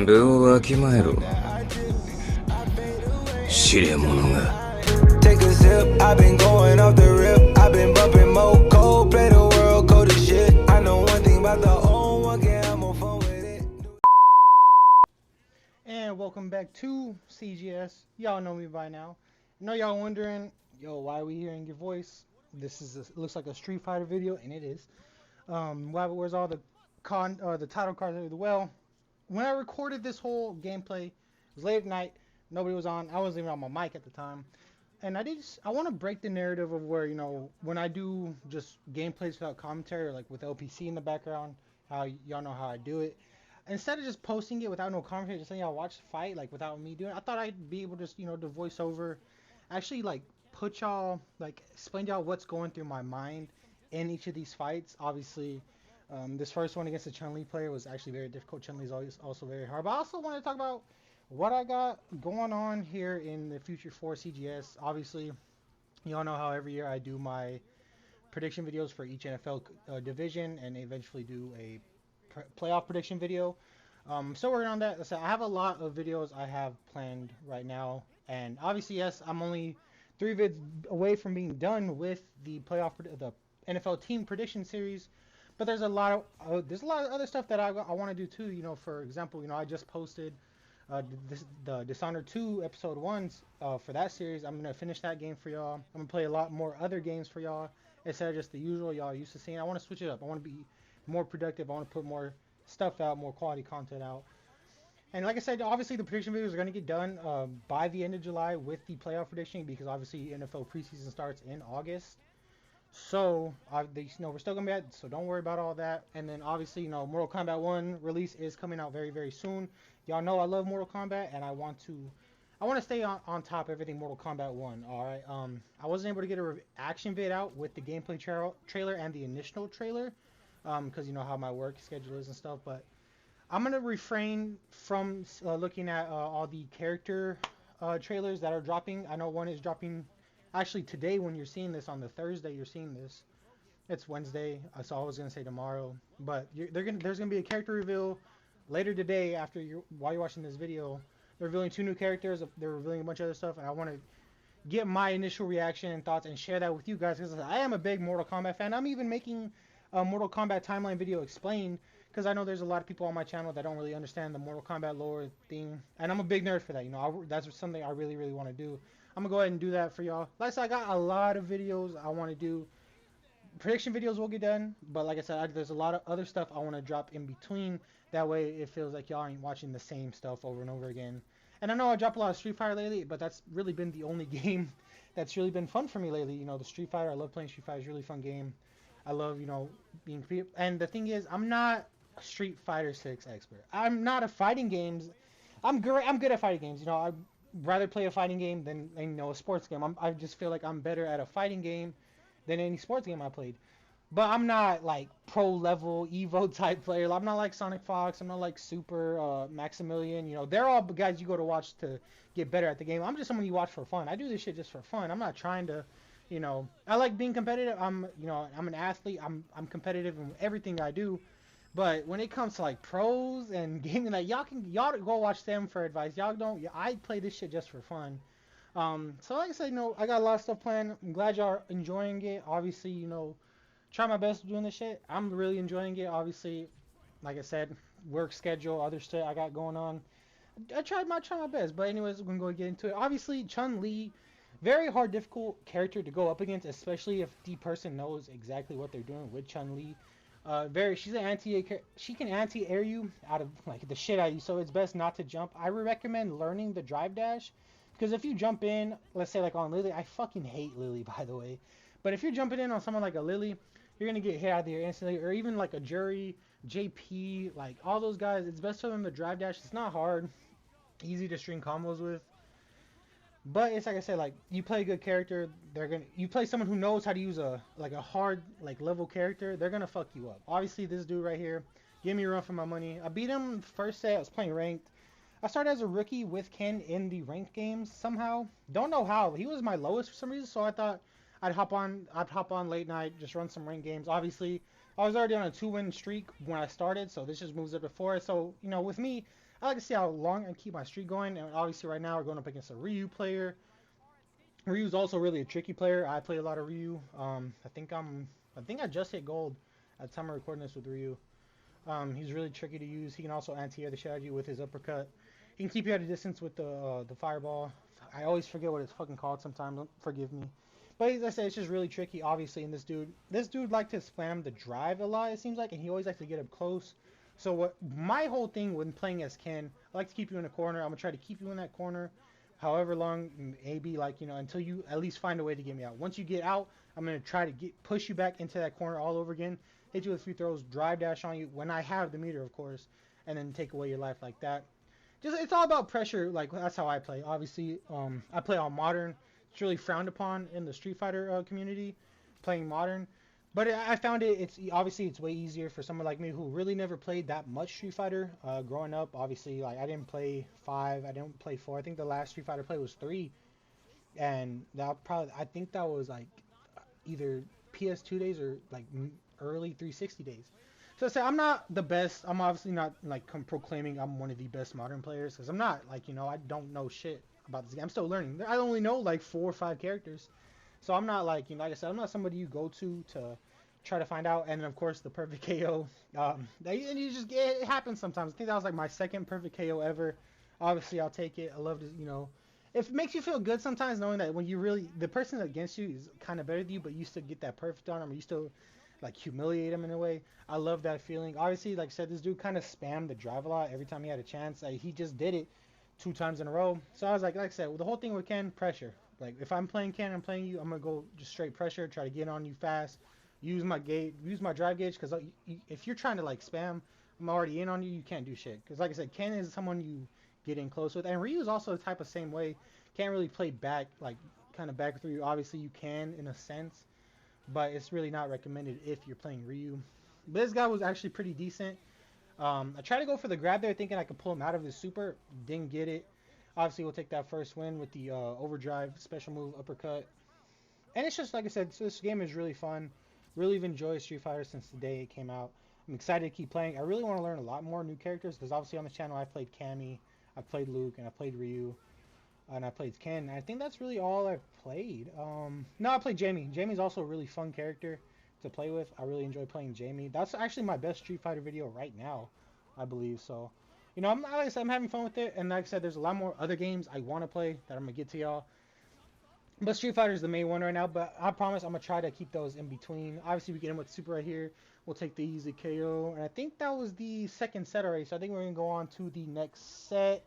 部をわきまえろ。知れ者が。Take a sip, I've been going off the rip. I've been bumping more cold, play the world cold as shit. I know one thing about the old one, can have more fun with it. And welcome back to CGS. Y'all know me by now. I know y'all wondering, yo, why are we hearing your voice? This is looks like a Street Fighter video, and it is. Where's all the the title cards? Well, when I recorded this whole gameplay, it was late at night. Nobody was on. I wasn't even on my mic at the time. And I want to break the narrative of where, when I do just gameplays without commentary or like with LPC in the background, how y'all know how I do it. Instead of just posting it without no commentary, just saying y'all watch the fight, like without me doing it, I thought I'd be able to just, to voice over, actually like put y'all, like explain to y'all what's going through my mind in each of these fights. Obviously, this first one against the Chun-Li player was actually very difficult. Chun-Li's always also very hard. But I also want to talk about what I got going on here in the future for CGS. Obviously, y'all know how every year I do my prediction videos for each NFL division and eventually do a playoff prediction video. Still working on that. So I have a lot of videos I have planned right now, and obviously, yes, I'm only 3 vids away from being done with the the NFL team prediction series. But there's a lot of other stuff that I want to do too. For example, I just posted the Dishonored 2 episode 1 for that series. I'm gonna finish that game for y'all. I'm gonna play a lot more other games for y'all instead of just the usual y'all used to seeing. I want to switch it up. I want to be more productive. I want to put more stuff out, more quality content out. And like I said, obviously the prediction videos are going to get done by the end of July with the playoff prediction, because obviously NFL preseason starts in August. So we're still gonna be at. So don't worry about all that. And then obviously, Mortal Kombat 1 release is coming out very, very soon. Y'all know I love Mortal Kombat, and I want to stay on top of everything Mortal Kombat 1. All right. I wasn't able to get a action vid out with the gameplay trailer and the initial trailer, because you know how my work schedule is and stuff. But I'm gonna refrain from looking at all the character trailers that are dropping. I know one is dropping actually today. When you're seeing this on the Thursday, you're seeing this. It's Wednesday, so I was gonna say tomorrow, but there's gonna be a character reveal later today while you're watching this video. They're revealing 2 new characters. They're revealing a bunch of other stuff, and I want to get my initial reaction and thoughts and share that with you guys, because I am a big Mortal Kombat fan. I'm even making a Mortal Kombat timeline video explained, because I know there's a lot of people on my channel that don't really understand the Mortal Kombat lore thing, and I'm a big nerd for that. That's something I really, really want to do. I'm gonna go ahead and do that for y'all. Like I said, I got a lot of videos I want to do. Prediction videos will get done, but like I said, there's a lot of other stuff I want to drop in between. That way it feels like y'all ain't watching the same stuff over and over again. And I know I dropped a lot of Street Fighter lately, but that's really been the only game that's really been fun for me lately. The Street Fighter, I love playing Street Fighter. It's a really fun game. I love, being creative. And the thing is, I'm not a Street Fighter 6 expert. I'm not a fighting games. I'm good at fighting games. I'd rather play a fighting game than a sports game. I just feel like I'm better at a fighting game than any sports game I played. But I'm not like pro level Evo type player. I'm not like Sonic Fox. I'm not like Super Maximilian. They're all guys you go to watch to get better at the game. I'm just someone you watch for fun. I do this shit just for fun. I'm not trying to, I like being competitive. I'm an athlete. I'm competitive in everything I do. But when it comes to like pros and gaming, like y'all go watch them for advice. Y'all don't. I play this shit just for fun. So like I said, I got a lot of stuff planned. I'm glad y'all are enjoying it. Obviously, try my best doing this shit. I'm really enjoying it. Obviously, like I said, work schedule, other shit I got going on. I try my best. But anyways, we're gonna go get into it. Obviously, Chun-Li, very hard, difficult character to go up against, especially if the person knows exactly what they're doing with Chun-Li. She can anti-air you out of like the shit out of you. So it's best not to jump. I would recommend learning the drive dash. Because if you jump in, let's say like on Lily, I fucking hate Lily, by the way. But if you're jumping in on someone like a Lily, you're going to get hit out of the air instantly. Or even like a Jury, JP, like all those guys, it's best for them to drive dash. It's not hard. Easy to string combos with. But it's like I said, like you play a good character, you play someone who knows how to use a hard like level character, they're gonna fuck you up. Obviously this dude right here, give me a run for my money. I beat him first set, I was playing ranked. I started as a rookie with Ken in the ranked games somehow. Don't know how. He was my lowest for some reason, so I thought I'd hop on late night, just run some ranked games. Obviously, I was already on a 2-win streak when I started, so this just moves up to 4. So, with me, I like to see how long I can keep my streak going. And obviously, right now we're going up against a Ryu player. Ryu's also really a tricky player. I play a lot of Ryu. I think I just hit gold at the time of recording this with Ryu. He's really tricky to use. He can also anti-air the strategy with his uppercut. He can keep you at a distance with the fireball. I always forget what it's fucking called sometimes. Forgive me. But as I said, it's just really tricky, obviously. And this dude liked to spam the drive a lot, it seems like, and he always likes to get up close. So what my whole thing when playing as Ken, I like to keep you in a corner. I'm gonna try to keep you in that corner, however long, maybe like until you at least find a way to get me out. Once you get out, I'm gonna try to push you back into that corner all over again. Hit you with a few throws, drive dash on you when I have the meter, of course, and then take away your life like that. Just it's all about pressure. Like that's how I play. Obviously, I play all modern. It's really frowned upon in the Street Fighter community, playing modern. But I found it's obviously it's way easier for someone like me who really never played that much Street Fighter growing up. Obviously, like I didn't play 5, I didn't play 4. I think the last Street Fighter play was 3, and I think that was like either PS2 days or like early 360 days. So I say I'm not the best. I'm obviously not like proclaiming I'm one of the best modern players because I'm not. Like I don't know shit about this game. I'm still learning. I only know like 4 or 5 characters. So I'm not like, like I said, I'm not somebody you go to try to find out. And then of course the perfect KO. And you just get it happens sometimes. I think that was like my second perfect KO ever. Obviously I'll take it. I love to, it makes you feel good sometimes knowing that when you really, the person against you is kind of better than you, but you still get that perfect on them, or you still like humiliate him in a way. I love that feeling. Obviously, like I said, this dude kind of spammed the drive a lot every time he had a chance. He just did it 2 times in a row. So I was like I said, well, the whole thing with Ken, pressure. Like if I'm playing Ken, I'm playing you, I'm gonna go just straight pressure, try to get on you fast, use my drive gauge, because if you're trying to like spam, I'm already in on you, you can't do shit. Because like I said, Ken is someone you get in close with, and Ryu's also the type of same way. Can't really play back, like kind of back with Ryu. Obviously you can in a sense, but it's really not recommended if you're playing Ryu. But this guy was actually pretty decent. I tried to go for the grab there thinking I could pull him out of his super. Didn't get it. Obviously, we'll take that first win with the overdrive special move uppercut. And it's just, like I said, so this game is really fun. Really enjoyed Street Fighter since the day it came out. I'm excited to keep playing. I really want to learn a lot more new characters because obviously on the channel I played Cammy, I played Luke, and I played Ryu. And I played Ken. I think that's really all I've played. No, I played Jamie. Jamie's also a really fun character to play with. I really enjoy playing Jamie. That's actually my best Street Fighter video right now, I believe. So, like I said, I'm having fun with it. And like I said, there's a lot more other games I want to play that I'm going to get to y'all. But Street Fighter is the main one right now. But I promise I'm going to try to keep those in between. Obviously, we get in with Super right here. We'll take the easy KO. And I think that was the second set already. So I think we're going to go on to the next set.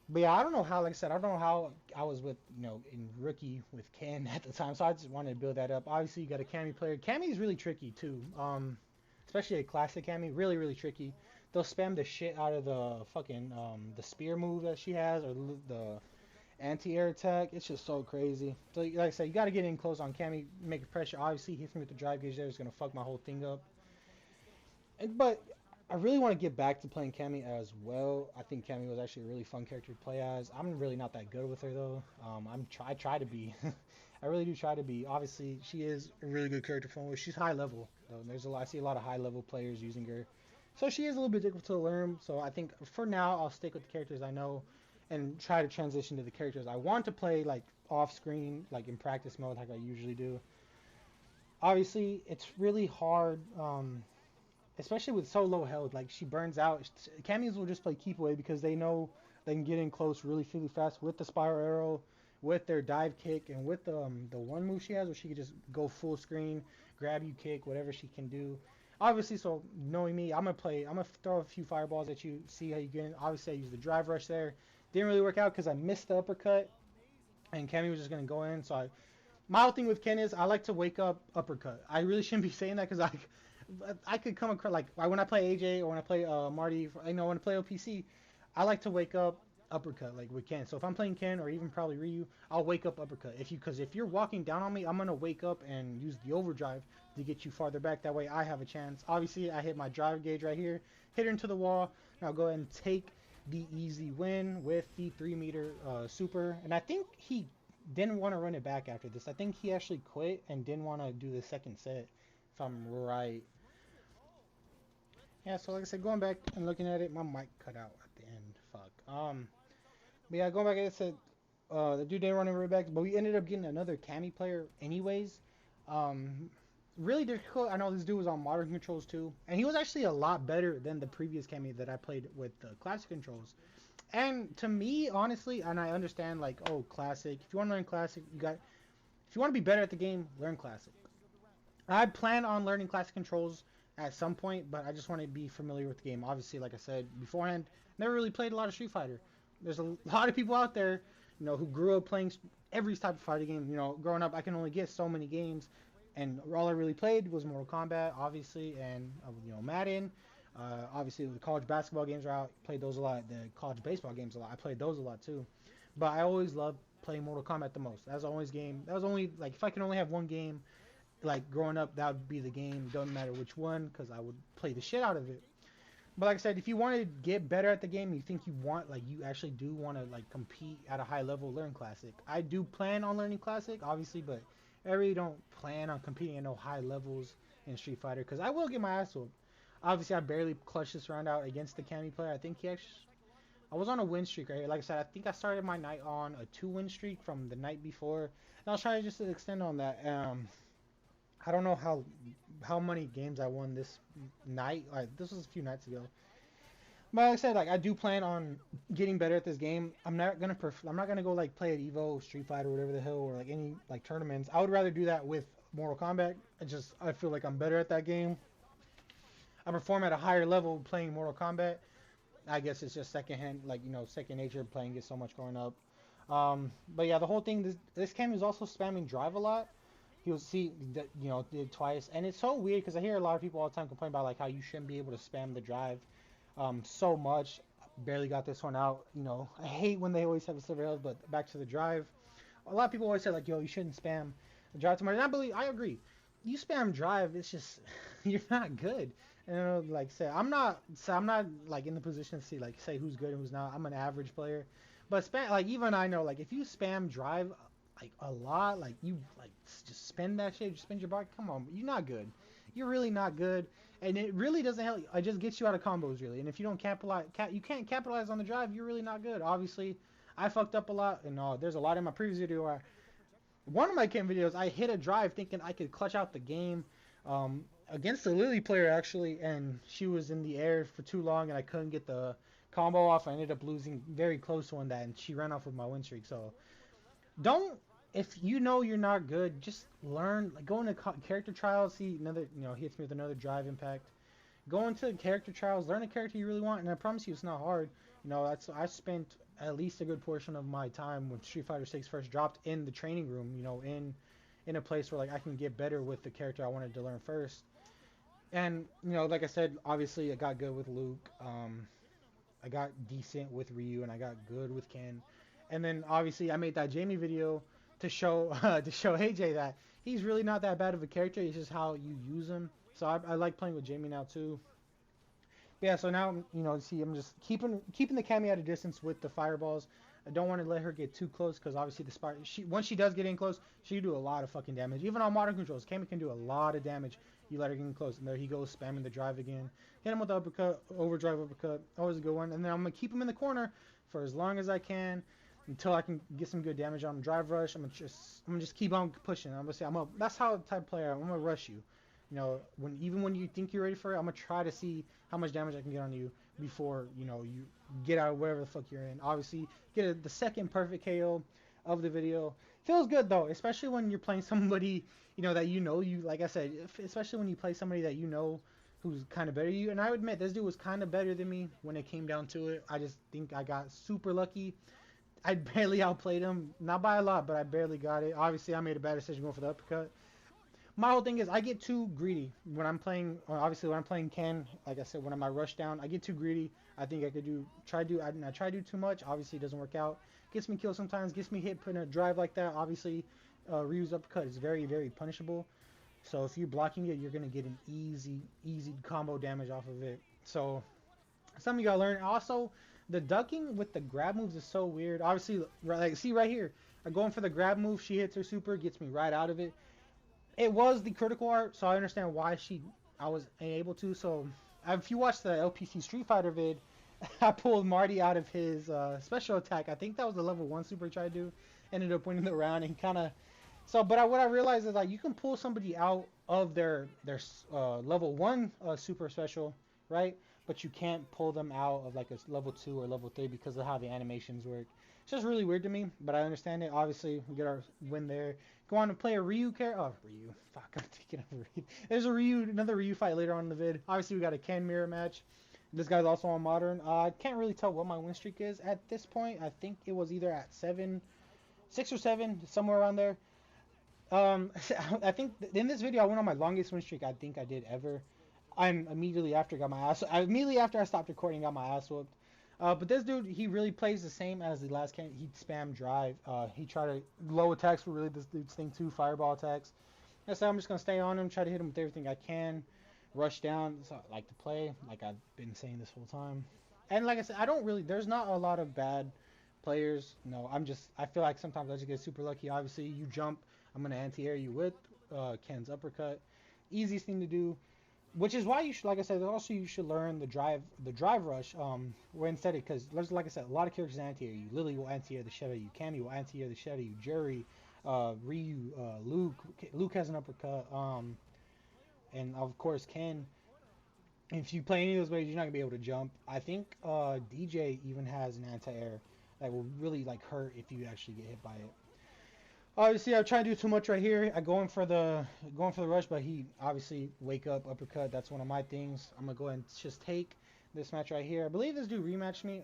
But yeah, I don't know how, like I said, I don't know how I was with, in rookie with Ken at the time. So I just wanted to build that up. Obviously, you got a Cammy player. Cammy is really tricky, too. Especially a classic Cammy. Really, really tricky. They'll spam the shit out of the fucking, the spear move that she has, or the anti-air attack. It's just so crazy. So, like I said, you got to get in close on Cammy, make pressure. Obviously, he hits me with the drive gauge there. It's going to fuck my whole thing up. But I really want to get back to playing Cammy as well. I think Cammy was actually a really fun character to play as. I'm really not that good with her though. I try to be. I really do try to be. Obviously, she is a really good character to play with. She's high level though. I see a lot of high level players using her, so she is a little bit difficult to learn. So I think for now I'll stick with the characters I know, and try to transition to the characters I want to play like off screen, like in practice mode, like I usually do. Obviously, it's really hard. Especially with so low health, like she burns out. Cammies will just play keep away because they know they can get in close really fast with the spiral arrow, with their dive kick, and with the one move she has where she can just go full screen, grab you, kick, whatever she can do. Obviously, so knowing me, I'm gonna throw a few fireballs at you, see how you get in. Obviously, I used the drive rush there. Didn't really work out because I missed the uppercut, and Cammy was just gonna go in. So my whole thing with Ken is I like to wake up uppercut. I really shouldn't be saying that because I could come across like when I play AJ or when I play Marty, when I play OPC, I like to wake up uppercut like with Ken. So if I'm playing Ken or even probably Ryu, I'll wake up uppercut. Because if you're walking down on me, I'm gonna wake up and use the overdrive to get you farther back. That way I have a chance. Obviously, I hit my drive gauge right here, hit her into the wall. Now go ahead and take the easy win with the 3-meter super. And I think he didn't want to run it back after this. I think he actually quit and didn't want to do the second set, if I'm right. Yeah, so like I said, going back and looking at it, my mic cut out at the end. Fuck. But yeah, going back, I said, the dude didn't run any backs, but we ended up getting another Cammy player anyways. Um, really difficult. I know this dude was on modern controls too, and he was actually a lot better than the previous Cammy that I played with the classic controls. And to me, honestly, and I understand like, oh, classic. If you want to learn classic, you got. If you want to be better at the game, learn classic. I plan on learning classic controls at some point, but I just want to be familiar with the game. Obviously, like I said beforehand, never really played a lot of Street Fighter. There's a lot of people out there, who grew up playing every type of fighting game. Growing up, I can only get so many games, and all I really played was Mortal Kombat, obviously, and Madden. Obviously, the college basketball games are out. Played those a lot. The college baseball games a lot. I played those a lot too. But I always loved playing Mortal Kombat the most. That was always game. That was only like if I can only have one game like growing up, that would be the game. Doesn't matter which one, because I would play the shit out of it. But like I said, if you want to get better at the game, you think you want, like, you actually do want to like compete at a high level, learn Classic. I do plan on learning Classic, obviously, but I really don't plan on competing at no high levels in Street Fighter, because I will get my ass whooped. Obviously, I barely clutched this round out against the Cammy player. I think he actually. I was on a win streak right here. Like I said, I think I started my night on a 2-win streak from the night before. And I was trying to just extend on that. I don't know how many games I won this night. Like this was a few nights ago. But like I said, like I do plan on getting better at this game. I'm not gonna go like play at Evo, Street Fighter, whatever the hell, or like any like tournaments. I would rather do that with Mortal Kombat. I feel like I'm better at that game. I perform at a higher level playing Mortal Kombat. I guess it's just secondhand, like second nature playing it so much growing up. But yeah, the whole thing. This game is also spamming drive a lot. He was did twice, and it's so weird because I hear a lot of people all the time complain about like how you shouldn't be able to spam the drive so much. Barely got this one out. I hate when they always have a surveillance, but back to the drive. A lot of people always say like, yo, you shouldn't spam the drive too much. And I agree. You spam drive, it's just you're not good. And like say I'm not like in the position to say who's good and who's not. I'm an average player. But spam, like, even I know, like, if you spam drive like a lot, like you like just spend that shit, just spend your bar. Come on, you're not good. You're really not good, and it really doesn't help. It just gets you out of combos really. And if you don't you can't capitalize on the drive. You're really not good. Obviously, I fucked up a lot, and there's a lot in my previous video where one of my cam videos I hit a drive thinking I could clutch out the game. Against the Lily player actually, and she was in the air for too long, and I couldn't get the combo off. I ended up losing very close on that, and she ran off with my win streak. So don't, if you know you're not good, just learn. Like go into character trials. See another, hits me with another drive impact. Go into character trials, learn a character you really want, and I promise you it's not hard. I spent at least a good portion of my time when Street Fighter 6 first dropped in the training room. In a place where like I can get better with the character I wanted to learn first. And like I said, obviously I got good with Luke. I got decent with Ryu, and I got good with Ken. And then obviously I made that Jamie video to show AJ that he's really not that bad of a character. It's just how you use him. So I like playing with Jamie now too. But yeah, so now see, I'm just keeping the Cammy at a distance with the fireballs. I don't want to let her get too close because obviously once she does get in close, she can do a lot of fucking damage. Even on modern controls, Cammy can do a lot of damage. You let her get in close, and there he goes spamming the drive again. Hit him with the uppercut, overdrive uppercut, always a good one. And then I'm gonna keep him in the corner for as long as I can until I can get some good damage on him. Drive rush. I'm gonna just keep on pushing. I'm gonna say that's how type of player I'm gonna rush you. Even when you think you're ready for it, I'm gonna try to see how much damage I can get on you before you get out of whatever the fuck you're in. Obviously, get the second perfect KO of the video. Feels good though, especially when you're playing somebody that you like I said, especially when you play somebody that who's kind of better than you. And I would admit this dude was kind of better than me when it came down to it. I just think I got super lucky. I barely outplayed him, not by a lot, but I barely got it. Obviously, I made a bad decision going for the uppercut. My whole thing is I get too greedy when I'm playing. Obviously, when I'm playing Ken, like I said, when I'm at rush down, I get too greedy. I think I could try to do too much. Obviously, it doesn't work out. Gets me killed sometimes. Gets me hit putting a drive like that. Obviously, Ryu's uppercut is very, very punishable. So if you're blocking it, you're gonna get an easy combo damage off of it. So something you gotta learn. Also, the ducking with the grab moves is so weird. Obviously, like see right here, I'm going for the grab move. She hits her super, gets me right out of it. It was the critical art, so I understand why I was able to. So if you watch the LPC Street Fighter vid, I pulled Marty out of his special attack. I think that was the level 1 super he tried to do. Ended up winning the round and kind of. So, but what I realized is like you can pull somebody out of their level 1 super special, right? But you can't pull them out of like a level 2 or level 3 because of how the animations work. It's just really weird to me, but I understand it. Obviously, we get our win there. Go on to play a Ryu character. Oh, Ryu. Fuck, I'm thinking of Ryu. There's another Ryu fight later on in the vid. Obviously, we got a Ken mirror match. This guy's also on modern. I can't really tell what my win streak is at this point. I think it was either at 6 or 7, somewhere around there. I think in this video I went on my longest win streak I think I did ever. Immediately after I stopped recording, got my ass whooped. But this dude, he really plays the same as the last can. He spam drive. He tried to low attacks were really this dude's thing too. Fireball attacks. I said I'm just gonna stay on him, try to hit him with everything I can. Rush down. So I like to play, like I've been saying this whole time. And like I said, there's not a lot of bad players. No, I feel like sometimes I just get super lucky. Obviously, you jump, I'm gonna anti-air you with Ken's uppercut. Easiest thing to do. Which is why you should, like I said, also you should learn the drive rush. Where instead, because like I said, a lot of characters anti-air you. Lily will anti-air the shit out of you. Cammy will anti-air the shit out of you. Jury, Ryu, Luke. Luke has an uppercut. And of course Ken. If you play any of those ways, you're not gonna be able to jump. I think DJ even has an anti-air that will really like hurt if you actually get hit by it. Obviously, I try to do too much right here. I going for the rush, but he obviously wake up uppercut. That's one of my things. I'm gonna go ahead and just take this match right here. I believe this dude rematched me.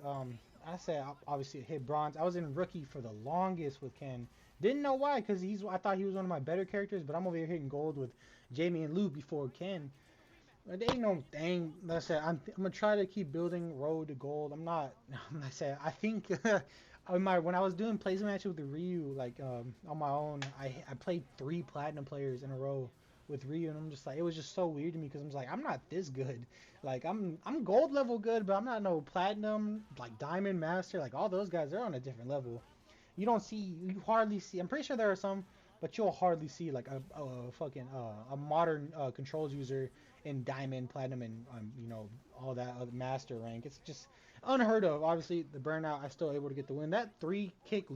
I said obviously hit bronze. I was in rookie for the longest with Ken. Didn't know why, because I thought he was one of my better characters, but I'm over here hitting gold with Jamie and Luke before Ken. But there ain't no thing. Like I said, I'm gonna try to keep building road to gold. I'm not. I said I think. When I was doing plays matches with the Ryu, like on my own, I played 3 platinum players in a row with Ryu, and I'm just like, it was just so weird to me because I'm just like, I'm not this good. Like I'm gold level good, but I'm not no platinum, like diamond master, like all those guys. They're on a different level. You hardly see. I'm pretty sure there are some, but you'll hardly see like a modern controls user in diamond, platinum, and all that other master rank. It's just unheard of. Obviously, the burnout, I still able to get the win. That 3-kick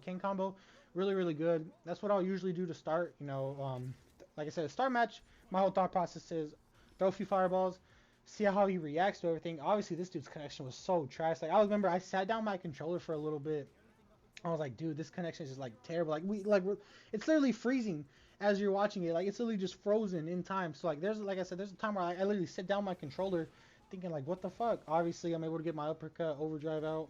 Ken combo, really, really good. That's what I'll usually do to start. Like I said, start match, my whole thought process is throw a few fireballs, see how he reacts to everything. Obviously, this dude's connection was so trash. Like I remember, I sat down my controller for a little bit. I was like, dude, this connection is just like terrible. It's literally freezing as you're watching it. Like it's literally just frozen in time. So like there's a time where I literally sit down my controller thinking like, what the fuck? Obviously, I'm able to get my uppercut, overdrive out.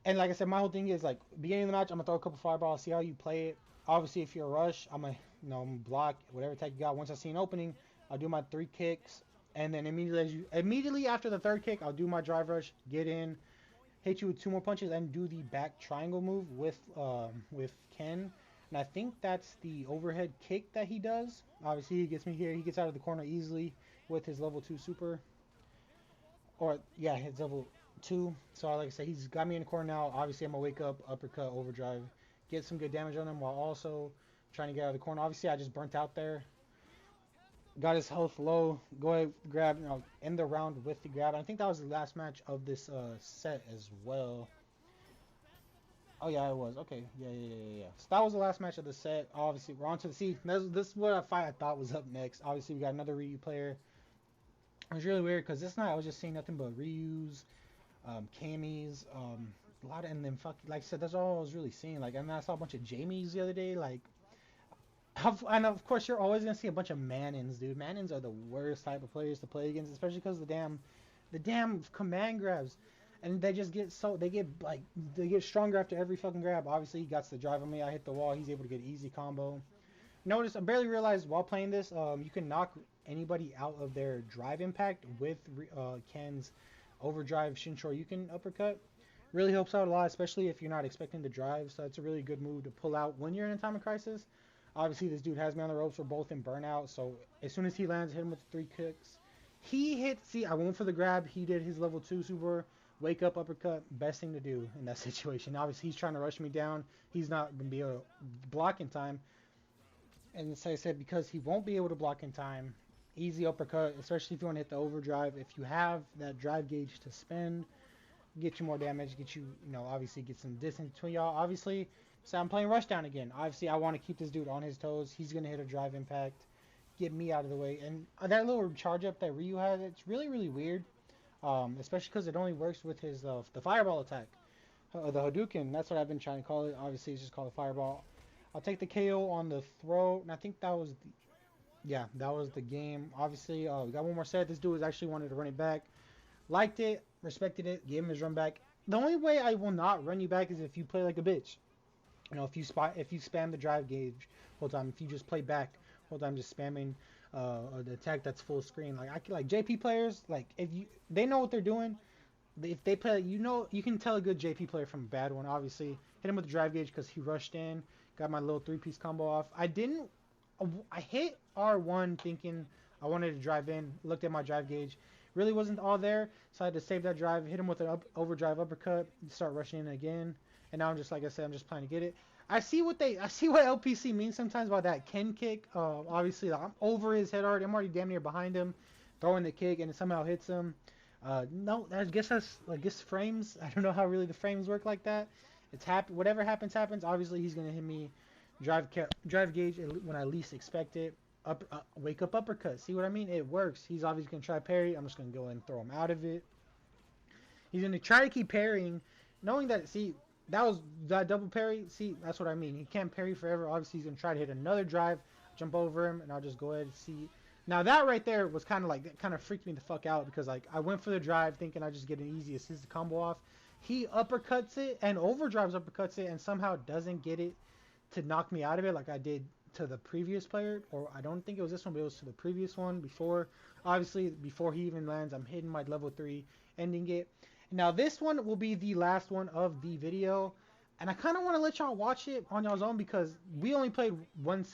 And like I said, my whole thing is like, beginning of the match, I'm gonna throw a couple fireballs, see how you play it. Obviously, if you're a rush, I'm gonna block whatever attack you got. Once I see an opening, I'll do my 3 kicks, and then immediately after the 3rd kick, I'll do my drive rush, get in, hit you with 2 more punches, and do the back triangle move with Ken. And I think that's the overhead kick that he does. Obviously, he gets me here. He gets out of the corner easily with his level 2 super. Or, yeah, his level 2. So, like I said, he's got me in the corner now. Obviously, I'm going to wake up, uppercut, overdrive, get some good damage on him while also trying to get out of the corner. Obviously, I just burnt out there. Got his health low. Go ahead, grab, end the round with the grab. I think that was the last match of this set as well. Oh, yeah, it was. Okay, yeah. So that was the last match of the set. Obviously, we're on to the C. This is what I thought was up next. Obviously, we got another Ryu player. It was really weird because this night I was just seeing nothing but Ryus, Cammys, a lot of, and then like I said, that's all I was really seeing. Like, and then I saw a bunch of Jamies the other day. Like, and of course you're always gonna see a bunch of Mannins, dude. Mannins are the worst type of players to play against, especially because the damn command grabs, and they just get they get stronger after every fucking grab. Obviously, he got the drive on me. I hit the wall. He's able to get easy combo. Notice I barely realized while playing this, you can knock anybody out of their drive impact with Ken's overdrive Shinshoryu uppercut. Really helps out a lot, especially if you're not expecting the drive. So it's a really good move to pull out when you're in a time of crisis. Obviously, this dude has me on the ropes. We're both in burnout. So as soon as he lands, hit him with the 3 kicks. I went for the grab. He did his level 2 super. Wake up, uppercut. Best thing to do in that situation. Obviously, he's trying to rush me down. He's not going to be able to block in time. And as I said, because he won't be able to block in time, Easy uppercut, especially if you want to hit the overdrive. If you have that drive gauge to spend, get you more damage, get you, obviously get some distance between y'all. Obviously, so I'm playing Rushdown again. Obviously, I want to keep this dude on his toes. He's going to hit a drive impact, get me out of the way. And that little charge up that Ryu has, it's really, really weird. Especially because it only works with his the fireball attack. The Hadouken, that's what I've been trying to call it. Obviously, it's just called a fireball. I'll take the KO on the throw, and I think that was the game. Obviously, we got one more set. This dude actually wanted to run it back. Liked it, respected it, gave him his run back. The only way I will not run you back is if you play like a bitch. If you spam the drive gauge whole time, if you just play back whole time, just spamming the attack that's full screen. Like JP players, like they know what they're doing. If they play, you can tell a good JP player from a bad one. Obviously, hit him with the drive gauge because he rushed in, got my little 3-piece combo off. I hit R1 thinking I wanted to drive in, looked at my drive gauge, really wasn't all there, so I had to save that drive, hit him with an overdrive uppercut, start rushing in again, and now I'm just, like I said, I'm just planning to get it. I see what LPC means sometimes by that Ken kick. Obviously, I'm over his head already. I'm already damn near behind him, throwing the kick, and it somehow hits him. No, I guess that's frames. I don't know how really the frames work like that. It's whatever happens. Obviously, he's gonna hit me drive gauge when I least expect it. Wake up uppercut. See what I mean? It works. He's obviously gonna try parry. I'm just gonna go ahead and throw him out of it. He's gonna try to keep parrying, knowing that that double parry. See, that's what I mean. He can't parry forever. Obviously, he's gonna try to hit another drive, jump over him, and I'll just go ahead and see. Now that right there was kind of freaked me the fuck out because I went for the drive thinking I just get an easy assist combo off. He uppercuts it and overdrives uppercuts it and somehow doesn't get it to knock me out of it like I did to the previous player, or I don't think it was this one, but it was to the previous one before. Obviously, before he even lands, I'm hitting my level 3, ending it. Now this one will be the last one of the video, and I kind of want to let y'all watch it on y'all's own because we only played one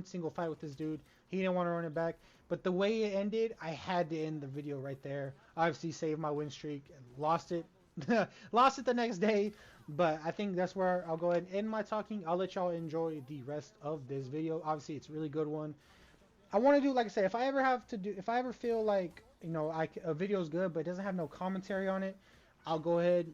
single fight with this dude. He didn't want to run it back, but the way it ended, I had to end the video right there. Obviously, saved my win streak and lost it. Lost it the next day, but I think that's where I'll go ahead and end my talking. I'll let y'all enjoy the rest of this video. Obviously, it's a really good one. I want to do, like I said, if I ever feel like, a video is good, but it doesn't have no commentary on it, I'll go ahead,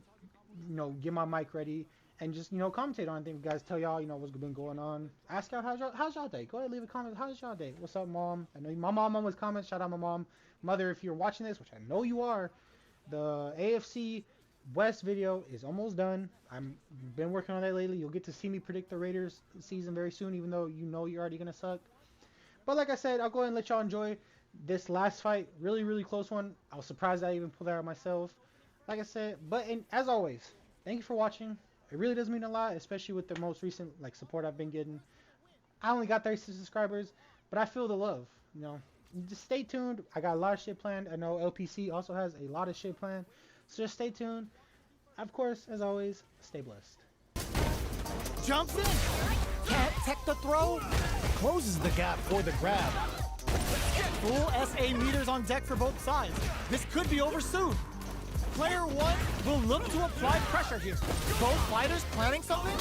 get my mic ready and just, commentate on it. I think you guys tell y'all, what's been going on. Ask y'all, how's y'all day? Go ahead, leave a comment. How's y'all day? What's up, mom? I know my mom always comments. Shout out my mom. Mother, if you're watching this, which I know you are, the AFC West video is almost done. I've been working on that lately. You'll get to see me predict the Raiders season very soon, even though you're already going to suck. But like I said, I'll go ahead and let y'all enjoy this last fight. Really, really close one. I was surprised I even pulled that out myself. Like I said, as always, thank you for watching. It really does mean a lot, especially with the most recent support I've been getting. I only got 36 subscribers, but I feel the love. Just stay tuned. I got a lot of shit planned. I know LPC also has a lot of shit planned. So just stay tuned. Of course, as always, stay blessed. Jumps in. Can't tech the throw. Closes the gap for the grab. Full SA meters on deck for both sides. This could be over soon. Player 1 will look to apply pressure here. Both fighters planning something?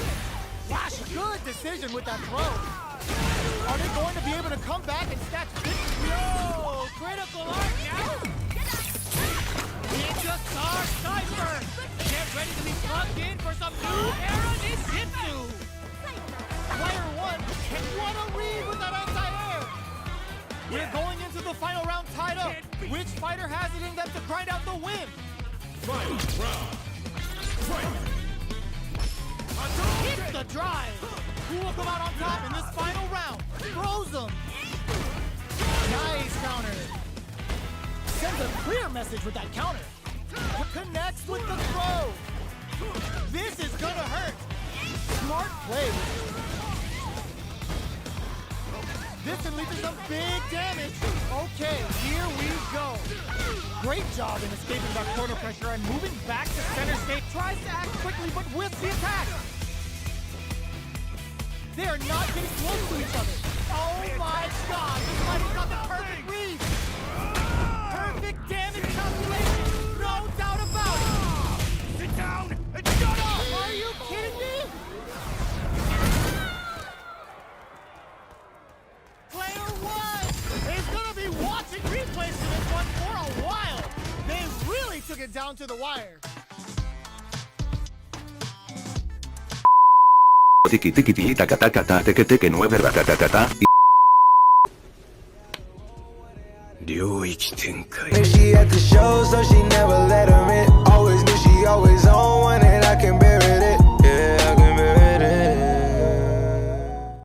Flash, good decision with that throw. Are they going to be able to come back and snatch victory? Yo, critical art now. Ninja Star Cypher! Get ready to be plugged in for some new era ninjutsu! Player 1 can want to read with that anti-air! We're going into the final round tied up. Which fighter has it in them to grind out the win? Final round. Fight! Hit the drive! Who will come out on top in this final round? Throws him! Nice counter! Sends a clear message with that counter. Connects with the throw. This is gonna hurt. Smart play. This can lead to some big damage. Okay, here we go. Great job in escaping that corner pressure and moving back to center stage. Tries to act quickly, but whiffs the attack. They are not getting close to each other. Oh my god, this fight has got the perfect read. Perfect damage calculation, no doubt about it. Sit down and shut up! Are you kidding me? Player 1 is gonna be watching down to the wire. Tiki tiki tiki taka taka ta teke teke 9 ratatatata. 領域展開 Knew she at the show, so she never let him in. Always knew she always